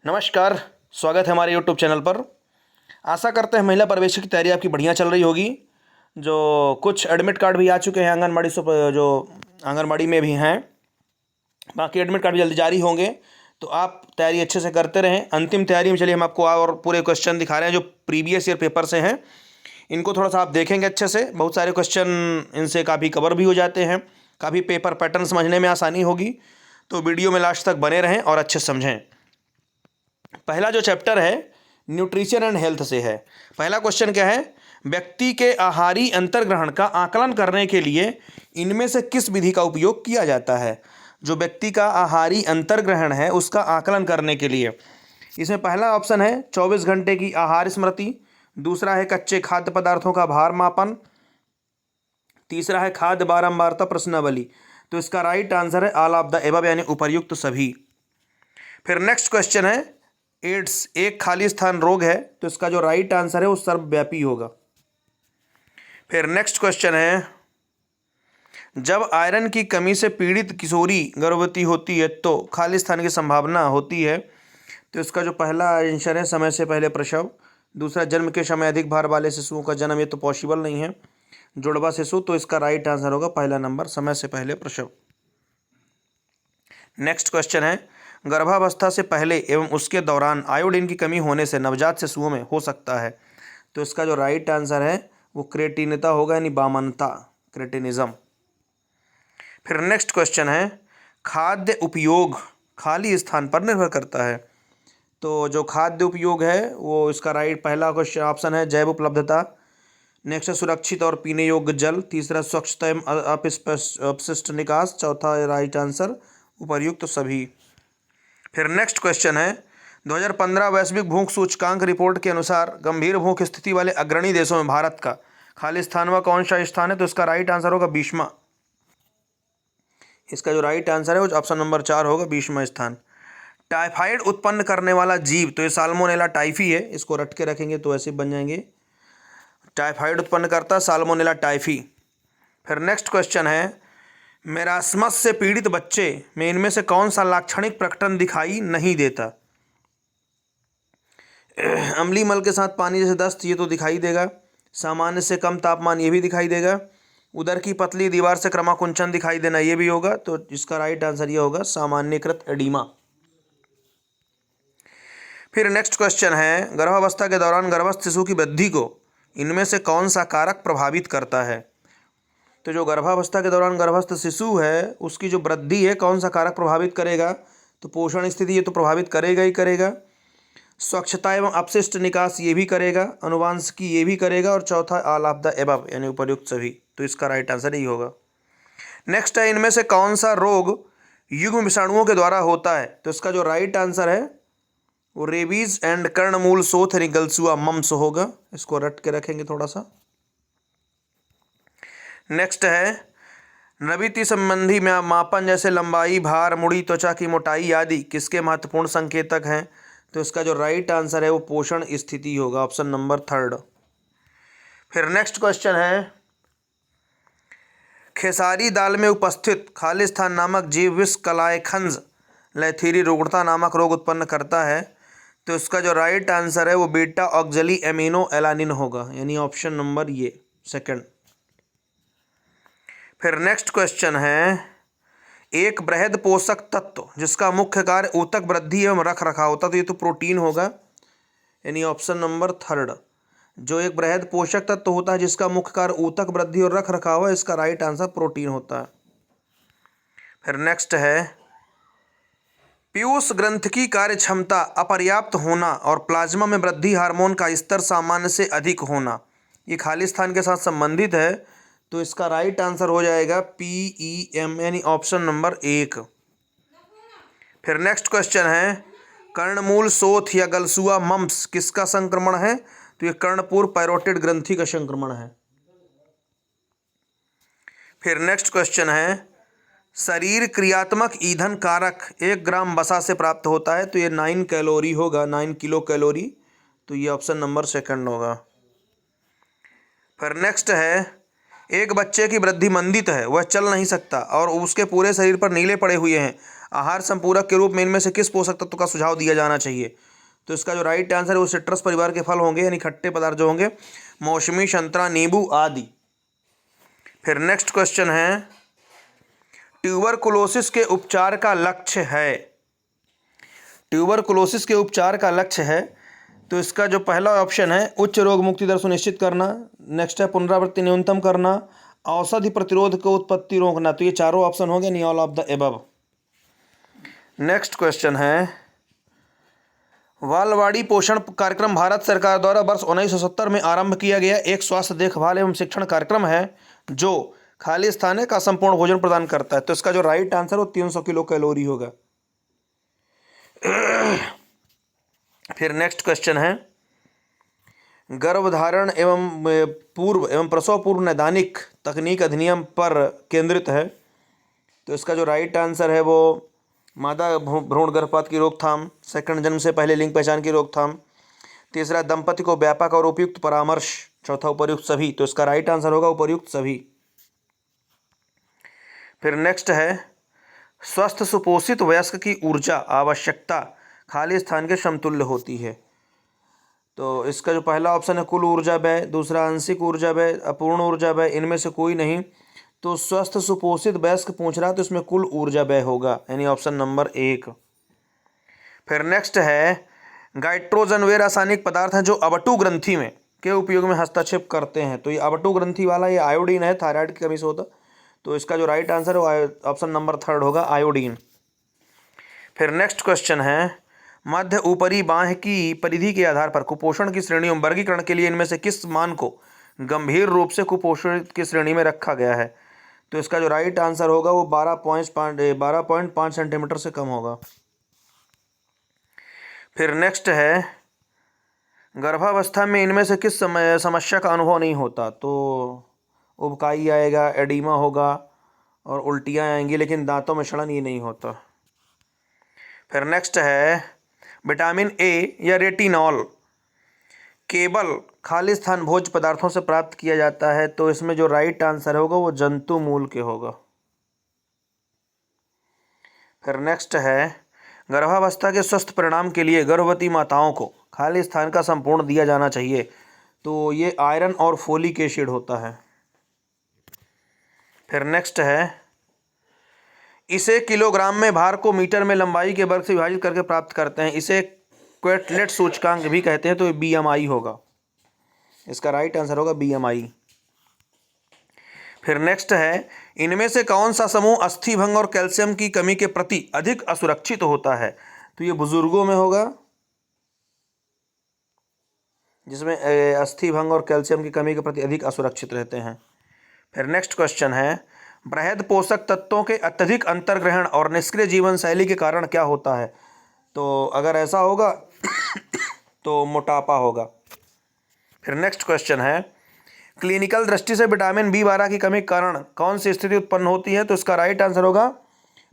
नमस्कार। स्वागत है हमारे यूट्यूब चैनल पर। आशा करते हैं महिला प्रवेश की तैयारी आपकी बढ़िया चल रही होगी। जो कुछ एडमिट कार्ड भी आ चुके हैं आंगनबाड़ी से, जो आंगनबाड़ी में भी हैं, बाकी एडमिट कार्ड भी जल्दी जारी होंगे। तो आप तैयारी अच्छे से करते रहें। अंतिम तैयारी में चलिए हम आपको और पूरे क्वेश्चन दिखा रहे हैं जो प्रीवियस ईयर पेपर से हैं। इनको थोड़ा सा आप देखेंगे अच्छे से। बहुत सारे क्वेश्चन इनसे काफ़ी कवर भी हो जाते हैं, काफ़ी पेपर पैटर्न समझने में आसानी होगी। तो वीडियो में लास्ट तक बने रहें और अच्छे से समझें। पहला जो चैप्टर है न्यूट्रिशन एंड हेल्थ से है। पहला क्वेश्चन क्या है? व्यक्ति के आहारी अंतर्ग्रहण का आकलन करने के लिए इनमें से किस विधि का उपयोग किया जाता है? जो व्यक्ति का आहारी अंतर्ग्रहण है उसका आकलन करने के लिए इसमें पहला ऑप्शन है 24 घंटे की आहार स्मृति, दूसरा है कच्चे खाद्य पदार्थों का भार मापन, तीसरा है खाद्य बारंबारता प्रश्नावली। तो इसका राइट आंसर है ऑल ऑफ द एबव, यानी उपर्युक्त सभी। फिर नेक्स्ट क्वेश्चन है एड्स एक खाली स्थान रोग है। तो इसका जो राइट आंसर है वो सर्वव्यापी होगा। फिर नेक्स्ट क्वेश्चन है जब आयरन की कमी से पीड़ित किशोरी गर्भवती होती है तो खाली स्थान की संभावना होती है। तो इसका जो पहला आंसर है समय से पहले प्रसव, दूसरा जन्म के समय अधिक भार वाले शिशुओं का जन्म, ये तो पॉसिबल नहीं है, जुड़वा शिशु। तो इसका राइट आंसर होगा पहला नंबर, समय से पहले प्रसव। नेक्स्ट क्वेश्चन है गर्भावस्था से पहले एवं उसके दौरान आयोडीन की कमी होने से नवजात शिशुओं में हो सकता है। तो इसका जो राइट आंसर है वो क्रेटिनता होगा, यानी बामनता, क्रेटिनिज्म। फिर नेक्स्ट क्वेश्चन है खाद्य उपयोग खाली स्थान पर निर्भर करता है। तो जो खाद्य उपयोग है वो इसका राइट पहला क्वेश्चन ऑप्शन है जैव उपलब्धता, नेक्स्ट है सुरक्षित और पीने योग्य जल, तीसरा स्वच्छता एवं अपशिष्ट निकास, चौथा राइट आंसर उपर्युक्त सभी। फिर नेक्स्ट क्वेश्चन है 2015 वैश्विक भूख सूचकांक रिपोर्ट के अनुसार गंभीर भूख स्थिति वाले अग्रणी देशों में भारत का खाली स्थान व कौन सा स्थान है? तो इसका राइट आंसर होगा 20वां। इसका जो राइट आंसर है वो ऑप्शन नंबर 4 होगा, 20वां स्थान। टाइफाइड उत्पन्न करने वाला जीव, तो ये साल्मोनेला टाइफी है, इसको रट के रखेंगे तो ऐसे बन जाएंगे। टाइफाइड उत्पन्न करता साल्मोनेला टाइफी। फिर नेक्स्ट क्वेश्चन है मेरास्मस से पीड़ित बच्चे में इनमें से कौन सा लाक्षणिक प्रकटन दिखाई नहीं देता? अम्लीय मल के साथ पानी जैसे दस्त, ये तो दिखाई देगा। सामान्य से कम तापमान, ये भी दिखाई देगा। उदर की पतली दीवार से क्रमाकुंचन दिखाई देना, ये भी होगा। तो इसका राइट आंसर ये होगा सामान्यकृत एडिमा। फिर नेक्स्ट क्वेश्चन है गर्भावस्था के दौरान गर्भस्थ शिशु की वृद्धि को इनमें से कौन सा कारक प्रभावित करता है? तो जो गर्भावस्था के दौरान गर्भस्थ शिशु है उसकी जो वृद्धि है कौन सा कारक प्रभावित करेगा? तो पोषण स्थिति, ये तो प्रभावित करेगा ही करेगा। स्वच्छता एवं अपशिष्ट निकास, ये भी करेगा। अनुवांशिकी, ये भी करेगा। और चौथा ऑल ऑफ द एबव, यानी उपर्युक्त सभी। तो इसका राइट आंसर यही होगा। नेक्स्ट है इनमें से कौन सा रोग युग्म विषाणुओं के द्वारा होता है? तो इसका जो राइट आंसर है वो रेबीज एंड कर्णमूल शोथ यानी गलसुआ मम्स होगा। इसको रट के रखेंगे थोड़ा सा। नेक्स्ट है नवीति संबंधी मापन जैसे लंबाई, भार, मुड़ी, त्वचा की मोटाई आदि किसके महत्वपूर्ण संकेतक हैं? तो इसका जो राइट आंसर है वो पोषण स्थिति होगा, ऑप्शन नंबर 3। फिर नेक्स्ट क्वेश्चन है खेसारी दाल में उपस्थित खालिस्तान नामक जीव विष कलायखंज लैथीरी रुग्णता नामक रोग उत्पन्न करता है। तो इसका जो राइट आंसर है वो बीटा ऑक्जेली एमिनो एलानिन होगा, यानी ऑप्शन नंबर ये 2। फिर नेक्स्ट क्वेश्चन है एक बृहद पोषक तत्व जिसका मुख्य कार्य ऊतक वृद्धि एवं रख रखाव होता, तो ये तो प्रोटीन होगा, यानी ऑप्शन नंबर 3। जो एक बृहद पोषक तत्व होता है जिसका मुख्य कार्य ऊतक वृद्धि और रख रखाव है, इसका राइट आंसर प्रोटीन होता है। फिर नेक्स्ट है पीयूष ग्रंथि की कार्य क्षमता अपर्याप्त होना और प्लाज्मा में वृद्धि हार्मोन का स्तर सामान्य से अधिक होना, ये खाली स्थान के साथ संबंधित है। तो इसका राइट आंसर हो जाएगा PEM, यानी ऑप्शन नंबर 1। फिर नेक्स्ट क्वेश्चन है कर्णमूल शोथ या गलसुआ मम्प्स किसका संक्रमण है? तो ये कर्णपूर पैरोटिड ग्रंथि का संक्रमण है। फिर नेक्स्ट क्वेश्चन है शरीर क्रियात्मक ईंधन कारक 1 ग्राम वसा से प्राप्त होता है। तो ये 9 कैलोरी होगा, 9 किलो कैलोरी। तो ये ऑप्शन नंबर 2 होगा। फिर नेक्स्ट है एक बच्चे की वृद्धि मंदित है, वह चल नहीं सकता और उसके पूरे शरीर पर नीले पड़े हुए हैं। आहार संपूरक के रूप में इनमें से किस पोषक तत्व का सुझाव दिया जाना चाहिए? तो इसका जो राइट आंसर है वो सिट्रस परिवार के फल होंगे, यानी खट्टे पदार्थ जो होंगे, मौसमी, संतरा, नींबू आदि। फिर नेक्स्ट क्वेश्चन है, ट्यूबरकुलोसिस के उपचार का लक्ष्य है। ट्यूबरकुलोसिस के उपचार का लक्ष्य है, तो इसका जो पहला ऑप्शन है उच्च रोग मुक्ति दर सुनिश्चित करना, नेक्स्ट है पुनरावृत्ति न्यूनतम करना, औषधि प्रतिरोध को उत्पत्ति रोकना। तो ये चारों ऑप्शन हो गए, नहीं all of the above. Next question है, बालवाड़ी पोषण कार्यक्रम भारत सरकार द्वारा वर्ष 1970 में आरंभ किया गया एक स्वास्थ्य देखभाल एवं शिक्षण कार्यक्रम है जो खाली स्थान का संपूर्ण भोजन प्रदान करता है। तो इसका जो राइट आंसर वो 300 किलो कैलोरी होगा। फिर नेक्स्ट क्वेश्चन है, गर्भधारण एवं पूर्व एवं प्रसव पूर्व नैदानिक तकनीक अधिनियम पर केंद्रित है। तो इसका जो राइट आंसर है वो मादा भ्रूण गर्भपात की रोकथाम, सेकंड जन्म से पहले लिंग पहचान की रोकथाम, तीसरा दंपति को व्यापक और उपयुक्त परामर्श, चौथा उपर्युक्त सभी। तो इसका राइट आंसर होगा उपर्युक्त सभी। फिर नेक्स्ट है, स्वस्थ सुपोषित वयस्क की ऊर्जा आवश्यकता खाली स्थान के समतुल्य होती है। तो इसका जो पहला ऑप्शन है कुल ऊर्जा व्यय, दूसरा आंशिक ऊर्जा व्यय, अपूर्ण ऊर्जा व्यय, इनमें से कोई नहीं। तो स्वस्थ सुपोषित वयस्क पूछ रहा है तो इसमें कुल ऊर्जा व्यय होगा, यानी ऑप्शन नंबर 1। फिर नेक्स्ट है, गाइट्रोजन वे रासायनिक पदार्थ हैं जो अवटु ग्रंथि में के उपयोग में हस्तक्षेप करते हैं। तो ये अवटु ग्रंथि वाला ये आयोडीन है, थायराइड की कमी से होता। तो इसका जो राइट आंसर है ऑप्शन नंबर 3 होगा, आयोडीन। फिर नेक्स्ट क्वेश्चन है, मध्य ऊपरी बांह की परिधि के आधार पर कुपोषण की श्रेणियों में वर्गीकरण के लिए इनमें से किस मान को गंभीर रूप से कुपोषित की श्रेणी में रखा गया है? तो इसका जो राइट आंसर होगा वो 12.5 सेंटीमीटर से कम होगा। फिर नेक्स्ट है, गर्भावस्था में इनमें से किस समस्या का अनुभव नहीं होता? तो उबकाई आएगा, एडीमा होगा और उल्टियाँ आएंगी, लेकिन दांतों में सड़न ये नहीं होता। फिर नेक्स्ट है, विटामिन ए या रेटिनॉल केवल खाली स्थान भोज्य पदार्थों से प्राप्त किया जाता है। तो इसमें जो राइट आंसर होगा वो जंतु मूल के होगा। फिर नेक्स्ट है, गर्भावस्था के स्वस्थ परिणाम के लिए गर्भवती माताओं को खाली स्थान का संपूर्ण दिया जाना चाहिए। तो ये आयरन और फोलिक एसिड होता है। फिर नेक्स्ट है, इसे किलोग्राम में भार को मीटर में लंबाई के वर्ग से विभाजित करके प्राप्त करते हैं। इसे क्वेटलेट सूचकांक भी कहते हैं। तो ये BMI होगा, इसका राइट आंसर होगा BMI। फिर नेक्स्ट है, इनमें से कौन सा समूह अस्थि भंग और कैल्शियम की कमी के प्रति अधिक असुरक्षित होता है? तो ये बुजुर्गों में होगा, जिसमें अस्थि भंग और कैल्शियम की कमी के प्रति अधिक असुरक्षित रहते हैं। फिर नेक्स्ट क्वेश्चन है, बृहद पोषक तत्वों के अत्यधिक अंतर्ग्रहण और निष्क्रिय जीवन शैली के कारण क्या होता है? तो अगर ऐसा होगा तो मोटापा होगा। फिर नेक्स्ट क्वेश्चन है, क्लिनिकल दृष्टि से विटामिन B12 की कमी के कारण कौन सी स्थिति उत्पन्न होती है? तो इसका राइट आंसर होगा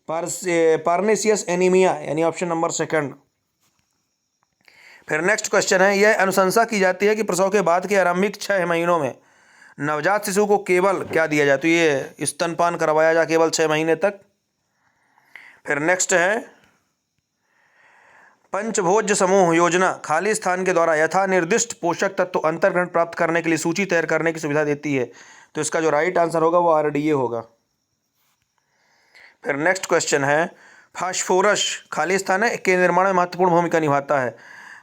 पार्नेसियस एनीमिया, यानी ऑप्शन नंबर 2। फिर नेक्स्ट क्वेश्चन है, यह अनुशंसा की जाती है कि प्रसव के बाद के आरंभिक 6 महीनों में नवजात शिशु को केवल क्या दिया जाए? तो ये स्तनपान करवाया जाए केवल 6 महीने तक। फिर नेक्स्ट है, पंचभोज्य समूह योजना खाली स्थान के द्वारा यथा निर्दिष्ट पोषक तत्व अंतर्ग्रहण प्राप्त करने के लिए सूची तैयार करने की सुविधा देती है। तो इसका जो राइट आंसर होगा वो RDA होगा। फिर नेक्स्ट क्वेश्चन है, फास्फोरस खाली स्थान के निर्माण में महत्वपूर्ण भूमिका निभाता है।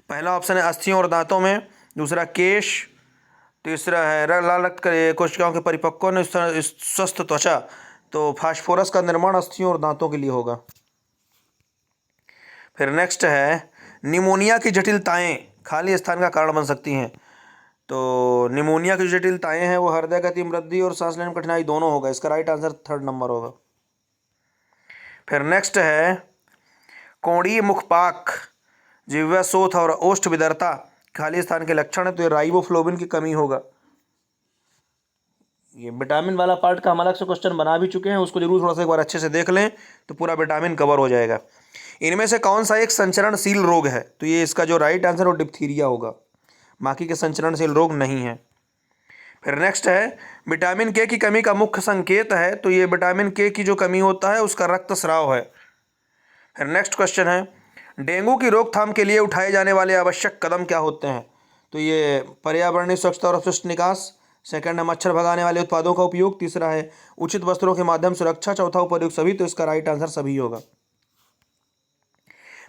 पहला ऑप्शन है अस्थियों और दांतों में, दूसरा केश, तीसरा है लाल रक्त कोशिकाओं के परिपक्व ने स्वस्थ त्वचा। तो फास्फोरस का निर्माण अस्थियों और दांतों के लिए होगा। फिर नेक्स्ट है, निमोनिया की जटिलताएं खाली स्थान का कारण बन सकती हैं। तो निमोनिया की जटिलताएं हैं वो हृदय गति वृद्धि और सांस लेने में कठिनाई दोनों होगा। इसका राइट आंसर 3rd नंबर होगा। फिर नेक्स्ट है, कोणीय मुखपाक, जिह्वा शोथ और ओष्ठ विदरता खाली स्थान के लक्षण है। तो ये राइबोफ्लोविन की कमी होगा। ये विटामिन वाला पार्ट का हम अलग से क्वेश्चन बना भी चुके हैं, उसको जरूर थोड़ा सा एक बार अच्छे से देख लें तो पूरा विटामिन कवर हो जाएगा। इनमें से कौन सा एक संचरणशील रोग है? तो ये इसका जो राइट आंसर वो डिप्थीरिया होगा, बाकी के संचरणशील रोग नहीं है। फिर नेक्स्ट है, विटामिन के की कमी का मुख्य संकेत है। तो ये विटामिन के की जो कमी होता है उसका रक्तस्राव है। फिर नेक्स्ट क्वेश्चन है, डेंगू की रोकथाम के लिए उठाए जाने वाले आवश्यक कदम क्या होते हैं? तो ये पर्यावरणीय स्वच्छता और अपशिष्ट निकास, सेकंड है मच्छर भगाने वाले उत्पादों का उपयोग, तीसरा है उचित वस्त्रों के माध्यम सुरक्षा, चौथा उपयुक्त सभी। तो इसका राइट आंसर सभी होगा।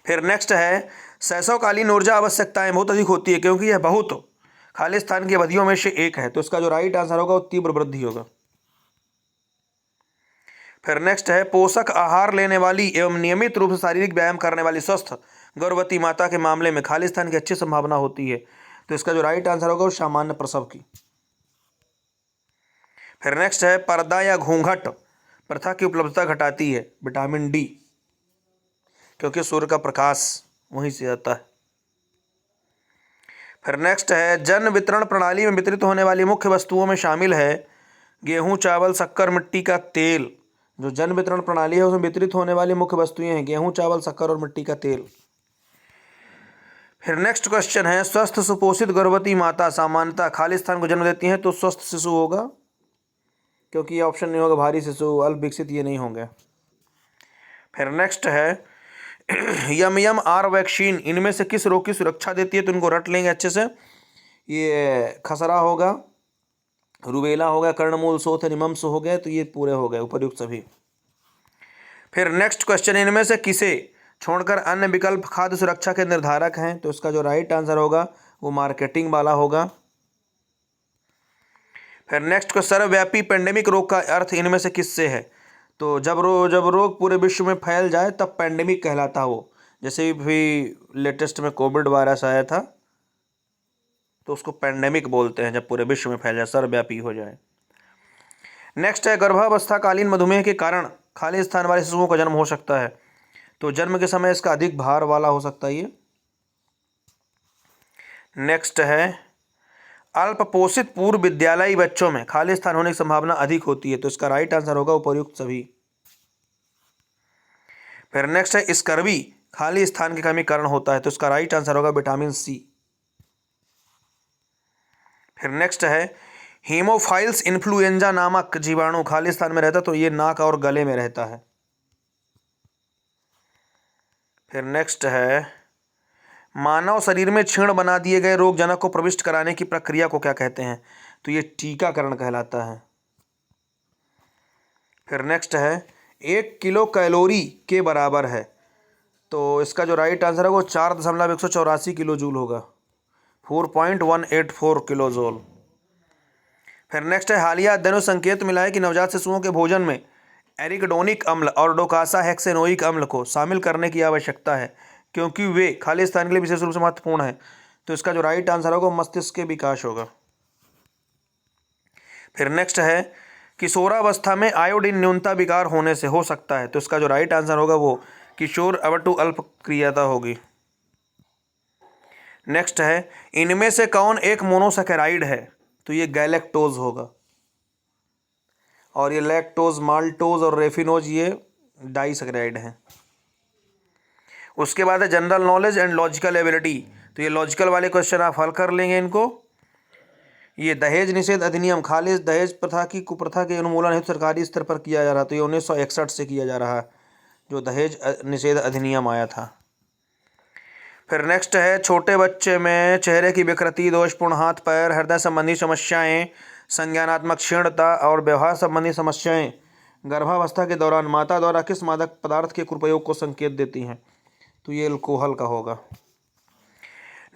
फिर नेक्स्ट है, शैशवकालीन ऊर्जा आवश्यकताएं बहुत अधिक होती है क्योंकि यह बहुत खाली स्थान की अवधियों में से एक है। तो इसका जो राइट आंसर होगा वो तीव्र वृद्धि होगा। फिर नेक्स्ट है, पोषक आहार लेने वाली एवं नियमित रूप से शारीरिक व्यायाम करने वाली स्वस्थ गर्भवती माता के मामले में खाली स्थान की अच्छी संभावना होती है। तो इसका जो राइट आंसर होगा वो सामान्य प्रसव की। फिर नेक्स्ट है, पर्दा या घूंघट प्रथा की उपलब्धता घटाती है, विटामिन डी, क्योंकि सूर्य का प्रकाश वहीं से आता है। फिर नेक्स्ट है, जन वितरण प्रणाली में वितरित होने वाली मुख्य वस्तुओं में शामिल है गेहूं, चावल, शक्कर, मिट्टी का तेल। जो जन वितरण प्रणाली है उसमें वितरित होने वाली मुख्य वस्तुएं हैं गेहूं, चावल, शक्कर और मिट्टी का तेल। फिर नेक्स्ट क्वेश्चन है, स्वस्थ सुपोषित गर्भवती माता सामान्यतः खाली स्थान को जन्म देती हैं, तो स्वस्थ शिशु होगा, क्योंकि ये ऑप्शन नहीं होगा भारी शिशु, अल्प विकसित, ये नहीं होंगे। फिर नेक्स्ट है, MMR वैक्सीन इनमें से किस रोग की सुरक्षा देती है? तो इनको रट लेंगे अच्छे से। ये खसरा होगा, रूबेला होगा, कर्णमूल शोथ, निमम्स हो गए। तो ये पूरे हो गए उपयुक्त सभी। फिर नेक्स्ट क्वेश्चन, इनमें से किसे छोड़कर अन्य विकल्प खाद्य सुरक्षा के निर्धारक हैं? तो इसका जो राइट आंसर होगा वो मार्केटिंग वाला होगा। फिर नेक्स्ट को, सर्वव्यापी पेंडेमिक रोग का अर्थ इनमें से किससे है? तो जब रोग पूरे विश्व में फैल जाए तब पेंडेमिक कहलाता हो। जैसे भी लेटेस्ट में कोविड वायरस आया था तो उसको पेंडेमिक बोलते हैं, जब पूरे विश्व में फैल जाए, सर्वव्यापी हो जाए। नेक्स्ट है, गर्भावस्थाकालीन मधुमेह के कारण खाली स्थान वाले शिशुओं का जन्म हो सकता है। तो जन्म के समय इसका अधिक भार वाला हो सकता है ये। नेक्स्ट है, अल्प पोषित पूर्व विद्यालयी बच्चों में खाली स्थान होने की संभावना अधिक होती है। तो इसका राइट आंसर होगा उपयुक्त सभी। फिर नेक्स्ट है, स्कर्वी खाली स्थान की कमी कारण होता है। तो इसका राइट आंसर होगा विटामिन सी। फिर नेक्स्ट है, हीमोफाइल्स इन्फ्लुएंजा नामक जीवाणु खाली स्थान में रहता है। तो ये नाक और गले में रहता है। फिर नेक्स्ट है, मानव शरीर में क्षीण बना दिए गए रोगजनक को प्रविष्ट कराने की प्रक्रिया को क्या कहते हैं? तो ये टीकाकरण कहलाता है। फिर नेक्स्ट है, 1 किलो कैलोरी के बराबर है। तो इसका जो राइट आंसर है वो 4.184 किलो जूल होगा, 4.184 किलो जूल। फिर नेक्स्ट है, हालिया अध्ययनों संकेत मिला है कि नवजात शिशुओं के भोजन में एरिकडोनिक अम्ल और डोकासा हेक्सेनोइक अम्ल को शामिल करने की आवश्यकता है क्योंकि वे खाली स्थान के लिए विशेष रूप से महत्वपूर्ण है। तो इसका जो राइट आंसर होगा मस्तिष्क के विकास होगा। फिर नेक्स्ट है, किशोरावस्था में आयोडीन न्यूनता विकार होने से हो सकता है। तो इसका जो राइट आंसर होगा वो किशोर अवटु अल्प क्रियाता होगी। नेक्स्ट है, इनमें से कौन एक मोनोसैकेराइड है? तो ये गैलेक्टोज होगा, और ये लैक्टोज, माल्टोज और रेफिनोज ये डाइसैकेराइड हैं। उसके बाद है, general knowledge and logical ability. तो ये लॉजिकल वाले क्वेश्चन आप हल कर लेंगे इनको। ये दहेज निषेध अधिनियम खाली दहेज प्रथा की कुप्रथा के उन्मूलन हेतु सरकारी स्तर पर किया जा रहा। तो ये 1961 से किया जा रहा है, जो दहेज निषेध अधिनियम आया था। फिर नेक्स्ट है, छोटे बच्चे में चेहरे की विकृति, दोषपूर्ण हाथ पैर, हृदय संबंधी समस्याएं, संज्ञानात्मक क्षीणता और व्यवहार संबंधी समस्याएं गर्भावस्था के दौरान माता द्वारा किस मादक पदार्थ के कुप्रयोग को संकेत देती हैं? तो ये अल्कोहल का होगा।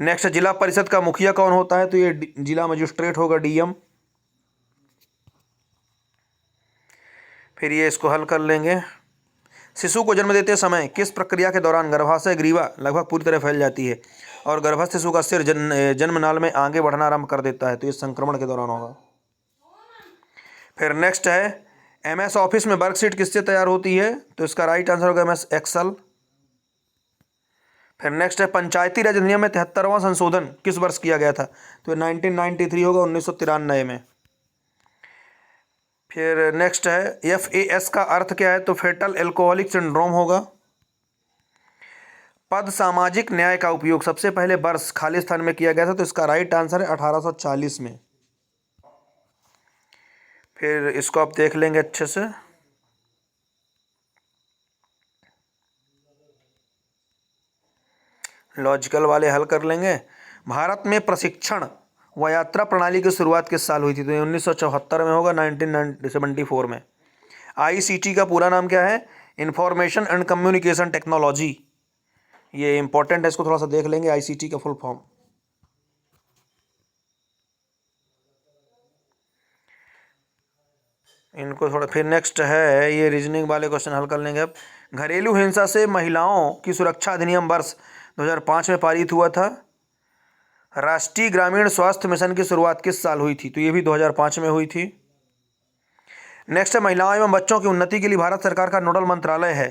नेक्स्ट, जिला परिषद का मुखिया कौन होता है? तो ये जिला मजिस्ट्रेट होगा, डीएम। फिर ये इसको हल कर लेंगे। शिशु को जन्म देते समय किस प्रक्रिया के दौरान गर्भाशय ग्रीवा लगभग पूरी तरह फैल जाती है और गर्भस्थ शिशु का सिर जन्म नाल में आगे बढ़ना आरंभ कर देता है? तो ये संक्रमण के दौरान होगा। फिर नेक्स्ट है, MS ऑफिस में वर्कशीट किससे तैयार होती है? तो इसका राइट आंसर होगा MS एक्सेल। फिर नेक्स्ट है, पंचायती राज अधिनियम में 73वां संशोधन किस वर्ष किया गया था? तो 1993 होगा, 1993 में। फिर नेक्स्ट है, FAS का अर्थ क्या है? तो फेटल एल्कोहलिक सिंड्रोम होगा। पद सामाजिक न्याय का उपयोग सबसे पहले वर्ष खाली स्थान में किया गया था। तो इसका राइट आंसर है 1840 में। फिर इसको आप देख लेंगे अच्छे से। लॉजिकल वाले हल कर लेंगे। भारत में प्रशिक्षण व यात्रा प्रणाली की शुरुआत किस साल हुई थी? तो ये 1974 में होगा, 1974 में। ICT का पूरा नाम क्या है? Information and communication technology. ये इंपॉर्टेंट है, इसको थोड़ा सा देख लेंगे, ICT का फुल फॉर्म। इनको थोड़ा, फिर नेक्स्ट है ये रीजनिंग वाले क्वेश्चन हल कर लेंगे अब। घरेलू हिंसा से महिलाओं की सुरक्षा अधिनियम वर्ष 2005 में पारित हुआ था। राष्ट्रीय ग्रामीण स्वास्थ्य मिशन की शुरुआत किस साल हुई थी? तो ये भी 2005 में हुई थी। नेक्स्ट है महिलाओं एवं बच्चों की उन्नति के लिए भारत सरकार का नोडल मंत्रालय है?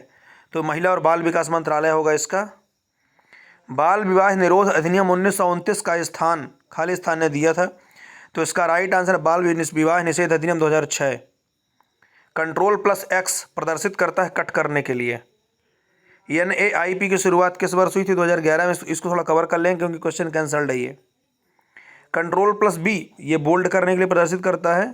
तो महिला और बाल विकास मंत्रालय होगा इसका। बाल विवाह निरोध अधिनियम 1929 का स्थान खालिस्तान ने दिया था, तो इसका राइट आंसर बाल विवाह निषेध अधिनियम 2006। Ctrl+X प्रदर्शित करता है कट करने के लिए। NAIP की शुरुआत किस वर्ष हुई थी? 2011 में। इसको थोड़ा कवर कर लें क्योंकि क्वेश्चन कैंसल्ड है ये। Ctrl+B ये बोल्ड करने के लिए प्रदर्शित करता है।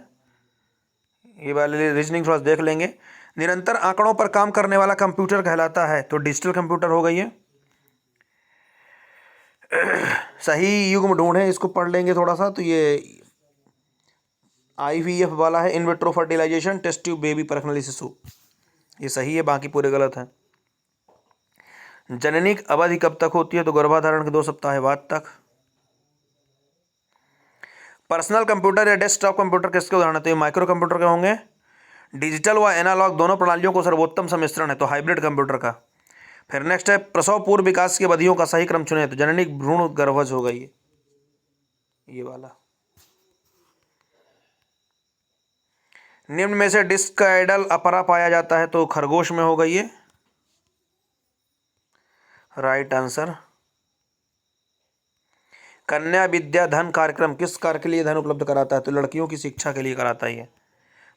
ये वाले रीजनिंग थोड़ा देख लेंगे। निरंतर आंकड़ों पर काम करने वाला कंप्यूटर कहलाता है? तो डिजिटल कंप्यूटर हो गई है। सही युग्म ढूंढें, इसको पढ़ लेंगे थोड़ा सा। तो ये IVF वाला है, in vitro fertilisation, test tube baby परखनली शिशु, ये सही है, बाकी पूरे गलत हैं। जननिक अवधि कब तक होती है? तो गर्भाधारण के 2 सप्ताह बाद तक। पर्सनल कंप्यूटर या डेस्कटॉप कंप्यूटर किसके उदाहरण है? तो ये माइक्रो कंप्यूटर के होंगे। डिजिटल व एनालॉग दोनों प्रणालियों को सर्वोत्तम सम्मिश्रण है, तो हाइब्रिड कंप्यूटर का। फिर नेक्स्ट है प्रसव पूर्व विकास की अवधियों का सही क्रम चुने, तो जननिक भ्रूण गर्भज हो गई ये वाला। निम्न में से डिस्कॉइडल अपरा पाया जाता है? तो खरगोश में होगा ये राइट आंसर। कन्या विद्या धन कार्यक्रम किस कार्य के लिए धन उपलब्ध कराता है? तो लड़कियों की शिक्षा के लिए कराता है।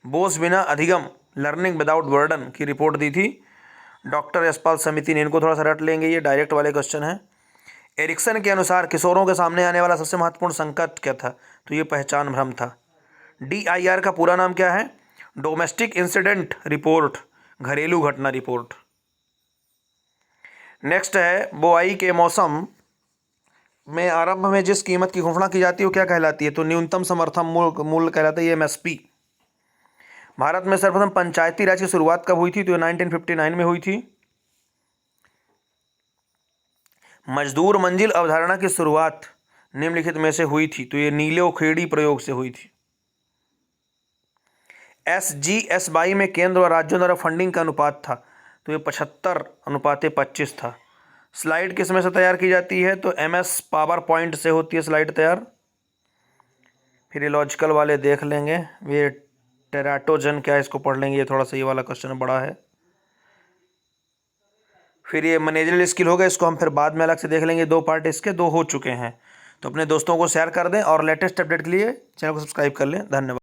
बोस बिना अधिगम लर्निंग विदाउट बर्डन की रिपोर्ट दी थी डॉक्टर यशपाल समिति ने। इनको थोड़ा सा रट लेंगे, ये डायरेक्ट वाले क्वेश्चन है। एरिक्सन के अनुसार किशोरों के सामने आने वाला सबसे महत्वपूर्ण संकट क्या था? तो ये पहचान भ्रम था। DIR का पूरा नाम क्या है? डोमेस्टिक इंसिडेंट रिपोर्ट, घरेलू घटना रिपोर्ट। नेक्स्ट है बुआई के मौसम में आरंभ में जिस कीमत की घोषणा की जाती है वो क्या कहलाती है? तो न्यूनतम समर्थन मूल्य कहलाता है, ये MSP। भारत में सर्वप्रथम पंचायती राज की शुरुआत कब हुई थी? तो 1959 में हुई थी। मजदूर मंजिल अवधारणा की शुरुआत निम्नलिखित में से हुई थी? तो ये नीलोखेड़ी प्रयोग से हुई थी। SGSY में केंद्र और राज्यों द्वारा फंडिंग का अनुपात था? तो ये 75:25 था। स्लाइड किस में से तैयार की जाती है? तो MS पावर पॉइंट से होती है स्लाइड तैयार। फिर ये लॉजिकल वाले देख लेंगे, ये टेराटोजन क्या है इसको पढ़ लेंगे, ये थोड़ा सा ये वाला क्वेश्चन बड़ा है। फिर ये मैनेजरियल स्किल होगा, इसको हम फिर बाद में अलग से देख लेंगे। 2 पार्ट इसके 2 हो चुके हैं, तो अपने दोस्तों को शेयर कर दें और लेटेस्ट अपडेट के लिए चैनल को सब्सक्राइब कर लें। धन्यवाद।